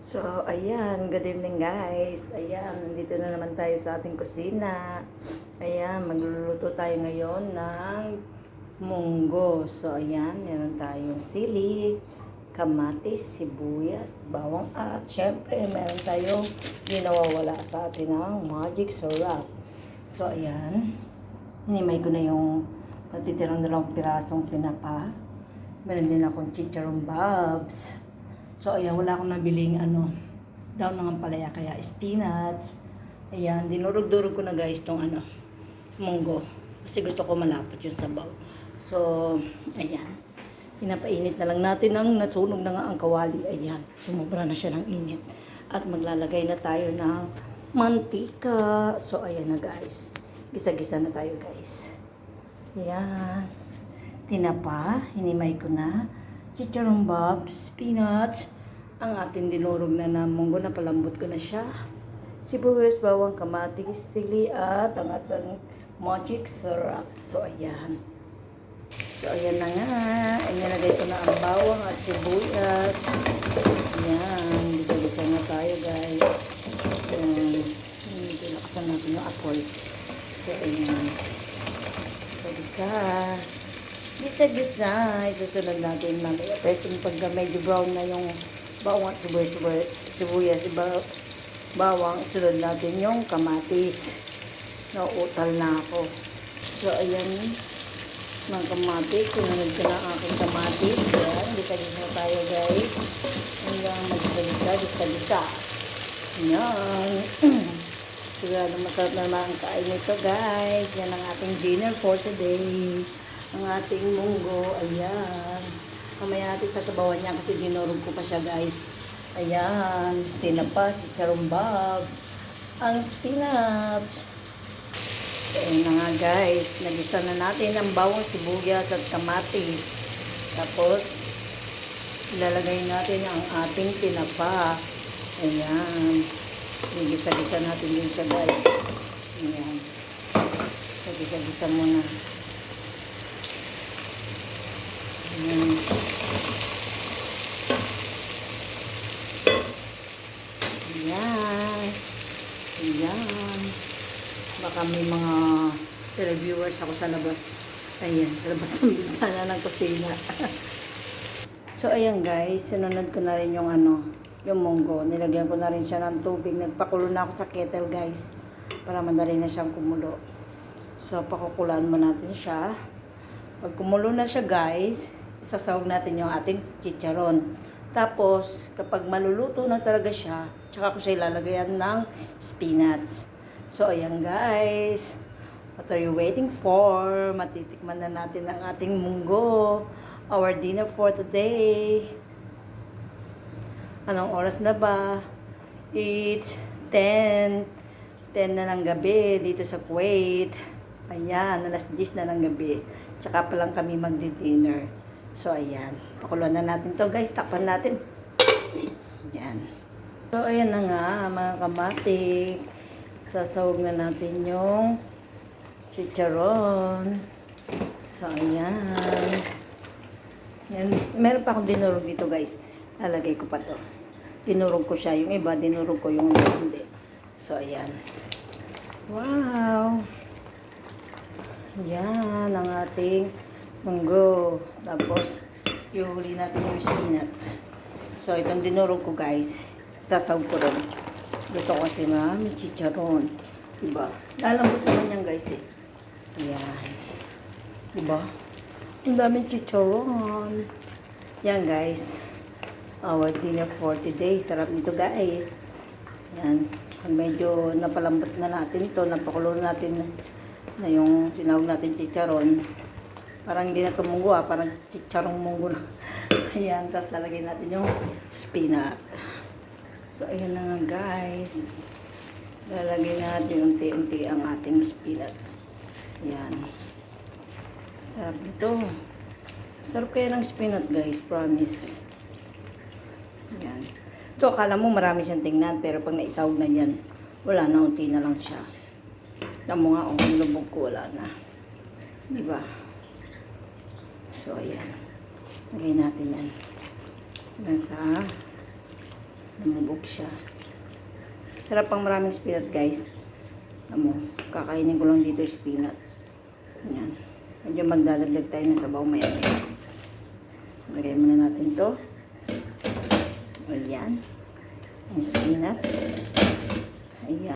So, ayan, good evening guys. Ayan, nandito na naman tayo sa ating kusina. Ayan, magluluto tayo ngayon ng munggo. So, ayan, meron tayong sili, kamatis, sibuyas, bawang at syempre meron tayong hindi nawawala sa atin ng magic syrup. So, ayan, hinimay ko na yung natitirang 2 pirasong tinapa. Meron din akong chicharon bobs. So, ayan, wala akong nabiling daw ng ampalaya, kaya spinach. Ayan, dinurog-durog ko na guys tong munggo. Kasi gusto ko malapot yung sabaw. So, ayan. Pinapainit na lang natin ng nasunog na nga ang kawali. Ayan, sumubra na siya ng init. At maglalagay na tayo ng mantika. So, ayan na guys. Gisa-gisa na tayo guys. Ayan. Tinapa, hinimay ko na. Chicharon bobs, spinach, ang ating dinurog na munggo na palambot ko na siya. Sibuyas, bawang, kamatis, sili at ang ating magic syrup. So, ayan. So, ayan na nga. Inilagay ko na ang bawang at sibuyas. Ayan. Bisa-bisa na tayo, guys. Ayan. Lakasan natin yung apoy. So, ayan. So, Gisa-gisa. Isusunod natin mamaya. Pero pagka medyo brown na yung bawang at sibuyas, bawang, isunod natin yung kamatis. Nauutal na ako. So, ayan. Mga kamatis. Sunod ko na ang aking kamatis. Ayan. Gisa-gisa tayo, guys. Hanggang mag-gisa-gisa. Ayan. Sigurado masarap na naman ang kain nito, guys. Yan ang ating dinner for today. Ang ating munggo, ayan. Mamaya natin sa tabawan niya kasi dinurog ko pa siya, guys. Ayan, tinapa, chicharon bob, ang spinach. Ayan na nga, guys. Nagisa na natin ang bawang, sibuyas at kamatis. Tapos, ilalagay natin ang ating tinapa. Ayan. Gisa-gisa natin din siya, guys. Ayan. Gisa-gisa muna. Ayan. Ayan. Ayan. Baka may mga televiewers ako sa labas. Ayan, sa labas ng bintana ng kusina. So, ayan guys. Sinunod ko na rin yung yung munggo. Nilagyan ko na rin siya ng tubig. Nagpakulo na ako sa kettle guys. Para madali na siyang kumulo. So, pakukulaan mo natin siya. Pag kumulo na siya guys, isasawag natin yung ating chicharon. Tapos, kapag maluluto na talaga siya, tsaka ko siya ilalagayan ng spinach. So, ayan guys. What are you waiting for? Matitikman na natin ang ating munggo. Our dinner for today. Anong oras na ba? It's 10 na ng gabi dito sa Kuwait. Ayan, alas 10 na ng gabi. Tsaka pa lang kami magdi-dinner. So, ayan. Pakuluan na natin to guys. Takpan natin. Ayan. So, ayan na nga mga kamatik. Sasawag na natin yung chicharon. So, ayan. Yan. Meron pa akong dinurog dito guys. Lalagay ko pa to. Dinurog ko siya. Yung iba, dinurog ko yung hindi. So, ayan. Wow! Yan ang ating munggo. Tapos, ihuli natin yung spinach. So, itong dinurog ko guys. Sasawag ko rin. Gusto ko kasi may chicharon. Diba? Lalambot naman yan guys eh. Ayan. Diba? Ang daming chicharon. Yan guys. Our dinner for today. Sarap nito guys. Yan. Medyo napalambot na natin to. Napakulo natin na yung sinawag natin chicharon. Parang hindi na ito munggo parang chicharong munggo na. Ayan, tapos lalagay natin yung spinach. So, ayan na nga guys. Lalagay natin unti-unti ang ating spinach. Ayan. Sarap dito. Sarap kaya ng spinach guys, promise. Ayan. Ito, akala mo marami siyang tingnan, pero pag naisawag na yan, wala na, unti na lang siya. Tamo nga, nilubog ko, wala na. Diba? So, ayan. Lagay natin yan. Hanggang sa Lumubog siya. Sarap pang maraming spinach, guys. Amo, kakainin ko lang dito yung spinach. Yan. Medyo magdadagdag tayo ng sabaw maya-maya. Lagay muna natin to. Ayan. Ang spinach. Ayan.